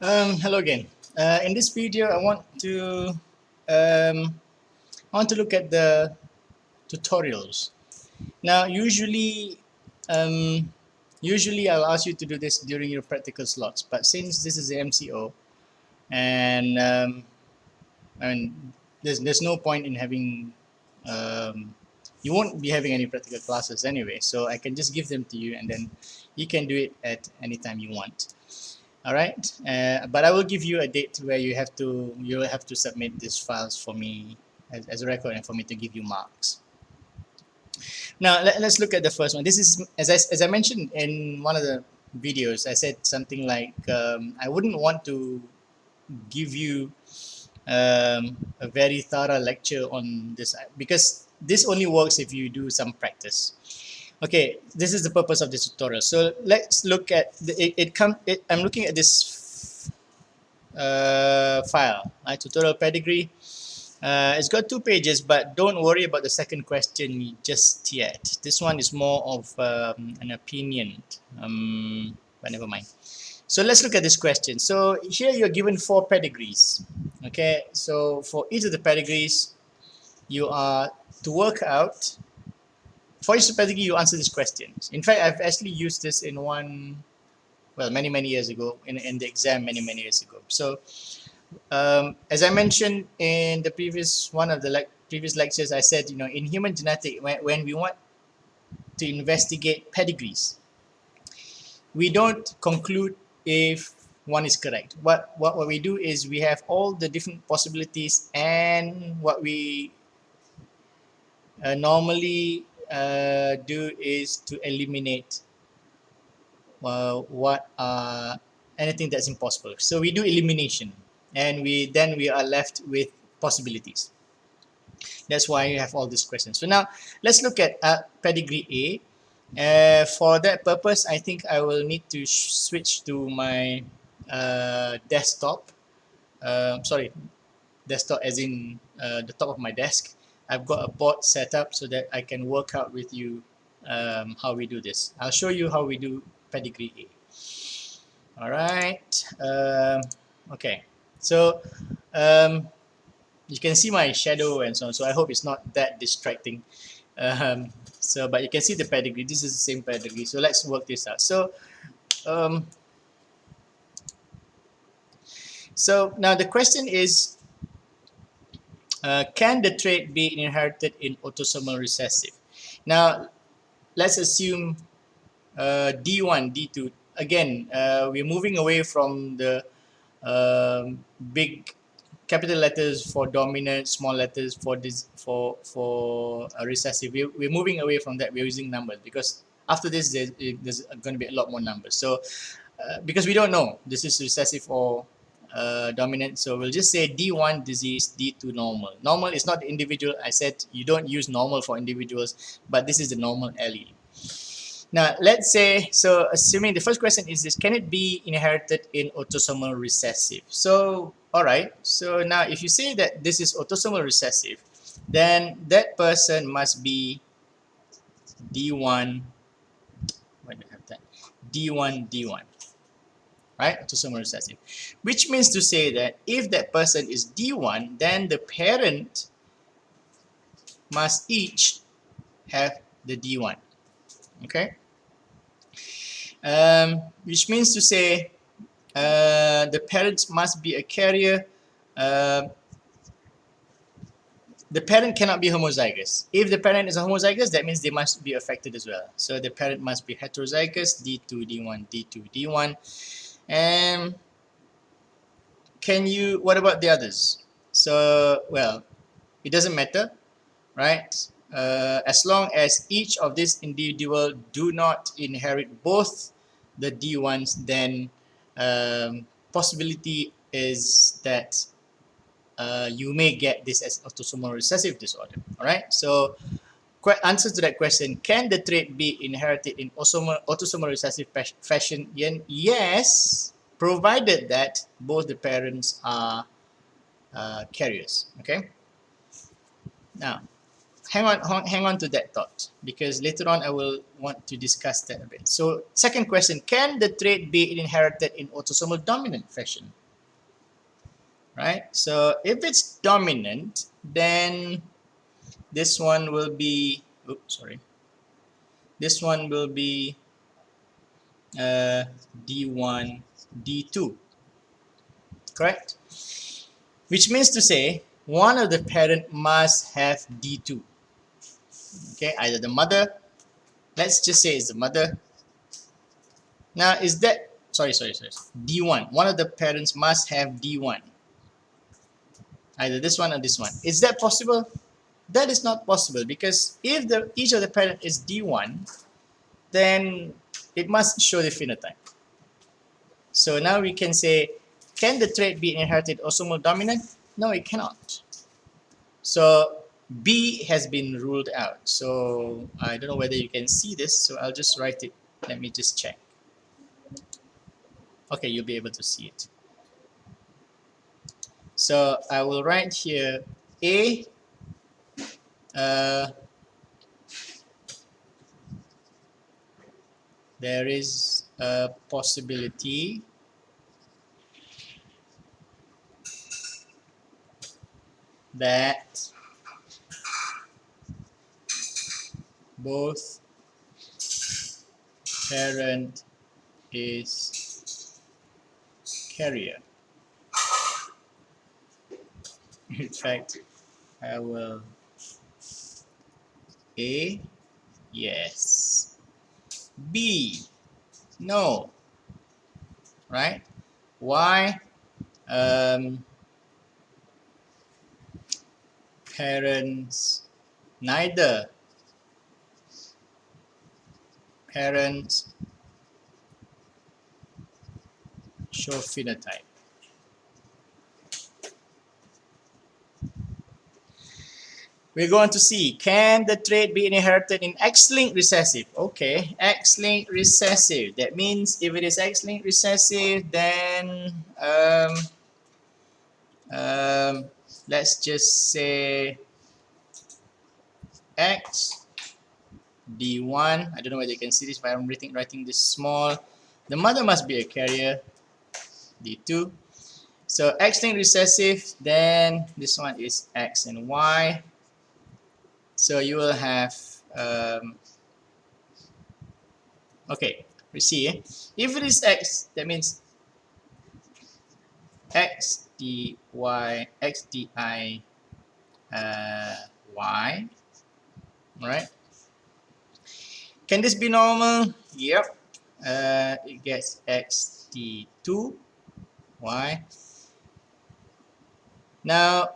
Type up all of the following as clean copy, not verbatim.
Hello again. In this video, um, I want to look at the tutorials. Now, um, usually I'll ask you to do this during your practical slots, but since this is the MCO, and there's no point in having you won't be having any practical classes anyway, so I can just give them to you, and then you can do it at any time you want. All right, but I will give you a date where you'll have to submit these files for me as a record and for me to give you marks. Now let's look at the first one. This is as I mentioned in one of the videos. I said something like I wouldn't want to give you a very thorough lecture on this because this only works if you do some practice. Okay, this is the purpose of this tutorial. So let's look at I'm looking at this file, tutorial pedigree. It's got 2 pages, but don't worry about the second question just yet. This one is more of an opinion, but never mind. So let's look at this question. So here you're given 4 pedigrees. Okay, so for each of the pedigrees, you are to work out. For each pedigree, you answer these questions. In fact, I've actually used this in many years ago, in the exam many years ago. So as I mentioned in the previous previous lectures, I said, in human genetics, when we want to investigate pedigrees, we don't conclude if one is correct. What we do is we have all the different possibilities, and what we normally do is to eliminate what anything that's impossible. So we do elimination, and we are left with possibilities. That's why you have all these questions. So now let's look at pedigree A. For that purpose, I think I will need to switch to my desktop. Sorry, desktop as in the top of my desk. I've got a board set up so that I can work out with you how we do this. I'll show you how we do pedigree A. All right. Okay. So you can see my shadow and so on. So I hope it's not that distracting. But you can see the pedigree. This is the same pedigree. So let's work this out. Um, so now the question is, can the trait be inherited in autosomal recessive? Now, let's assume D1, D2. Again, we're moving away from the big capital letters for dominant, small letters for this for recessive. We're moving away from that. We're using numbers because after this there's going to be a lot more numbers. So because we don't know this is recessive or dominant, so we'll just say D1 disease, D2 normal. Normal is not the individual. I said you don't use normal for individuals, but this is the normal allele. Now, let's say, so assuming the first question is this, can it be inherited in autosomal recessive? So, all right. So now if you say that this is autosomal recessive, then that person must be D1, why do I have that? D1, D1, right? Autosomal recessive. Which means to say that if that person is D1, then the parent must each have the D1, okay? Which means to say the parents must be a carrier. The parent cannot be homozygous. If the parent is a homozygous, that means they must be affected as well. So the parent must be heterozygous, D2, D1, D2, D1. And what about the others? So, well, it doesn't matter, right? As long as each of these individual do not inherit both the D1s, then possibility is that you may get this as autosomal recessive disorder. All right. So, answer to that question: can the trait be inherited in autosomal recessive fashion? Yes, provided that both the parents are carriers. Okay. Now, hang on to that thought, because later on I will want to discuss that a bit. So second question, can the trait be inherited in autosomal dominant fashion? Right? So if it's dominant, then this one will be, oops, sorry. This one will be D1, D2, correct? Which means to say one of the parent must have D2. Okay, either the mother, let's just say it's the mother. Now is that, sorry, D1, one of the parents must have D1. Either this one or this one. Is that possible? That is not possible, because if each of the parent is D1, then it must show the phenotype. So now we can say, can the trait be inherited autosomal dominant? No, it cannot. So B has been ruled out. So I don't know whether you can see this, so I'll just write it. Let me just check. Okay, you'll be able to see it. So I will write here A, there is a possibility that both parent is carrier. In fact, I will A, yes. B, no. Right? Why? Parents, neither parents show phenotype. We're going to see, can the trait be inherited in X-linked recessive? Okay, X-linked recessive. That means if it is X-linked recessive, then let's just say X D1. I don't know whether you can see this, but I'm writing this small. The mother must be a carrier, D2. So X-linked recessive, then this one is X and Y. So you will have, okay, we see. If it is X, that means X dy, X di Y, right? Can this be normal? Yep. It gets X d2 Y. Now,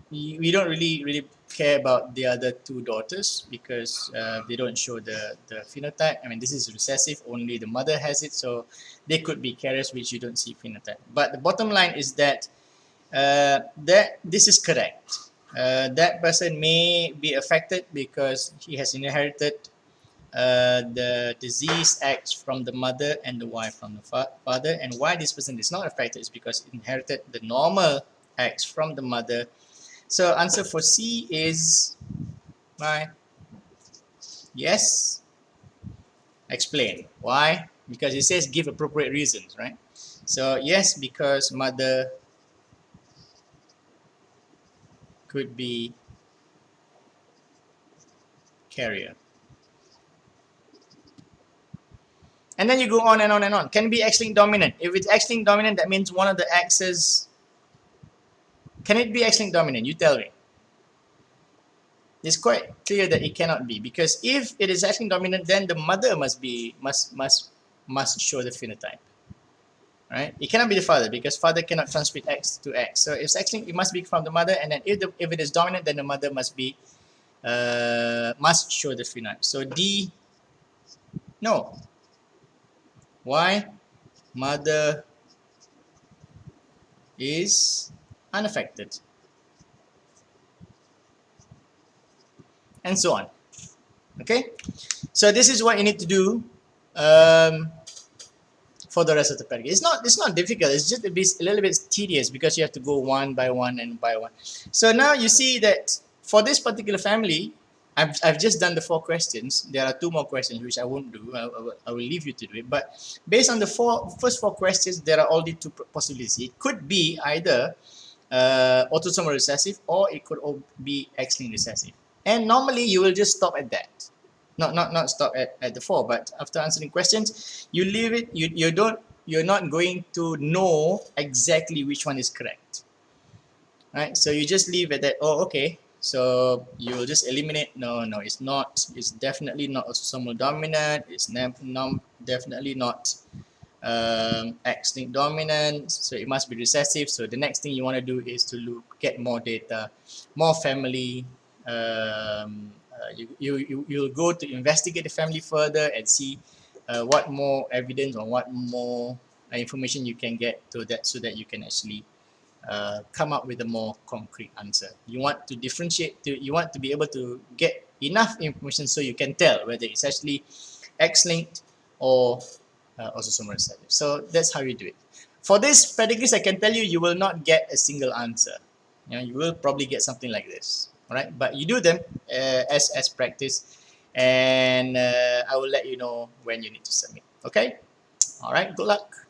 we don't really care about the other two daughters, because they don't show the phenotype. I mean, this is recessive, only the mother has it, so they could be carriers which you don't see phenotype. But the bottom line is that this is correct. That person may be affected because he has inherited the disease X from the mother and the Y from the father. And why this person is not affected is because he inherited the normal X from the mother. So answer for C is my yes. Explain why. Because it says give appropriate reasons, right? So yes, because mother could be carrier. And then you go on and on and on. Can be X-linked dominant. If it's X-linked dominant, that means one of the X's. Can it be X-linked dominant? You tell me. It's quite clear that it cannot be, because if it is X-linked dominant, then the mother must show the phenotype. Right? It cannot be the father, because father cannot transmit X to X. So if it's X-linked, it must be from the mother, and then if it is dominant, then the mother must show the phenotype. So D, no. Why? Mother is unaffected. And so on. Okay? So this is what you need to do for the rest of the pedigree. It's not difficult. It's just a little bit tedious because you have to go one by one and by one. So now you see that for this particular family, I've just done the 4 questions. There are 2 more questions which I won't do. I will leave you to do it. But based on the first 4 questions, there are only 2 possibilities. It could be either autosomal recessive, or it could be X-linked recessive. And normally you will just stop at that. Not stop at the 4, but after answering questions, you leave it. You're not going to know exactly which one is correct. Right? So you just leave it at, oh, okay. So you will just eliminate. No, it's not. It's definitely not autosomal dominant. It's definitely not X-linked dominant, so it must be recessive. So the next thing you want to do is to get more data, more family. You'll go to investigate the family further and see what more evidence or what more information you can get to that, so that you can actually come up with a more concrete answer. You want to differentiate. You want to be able to get enough information so you can tell whether it's actually X-linked or autosomal recessive. So that's how you do it. For this pedigrees, I can tell you, you will not get a single answer. You will probably get something like this. All right, but you do them as practice, and I will let you know when you need to submit. Okay. All right. Good luck.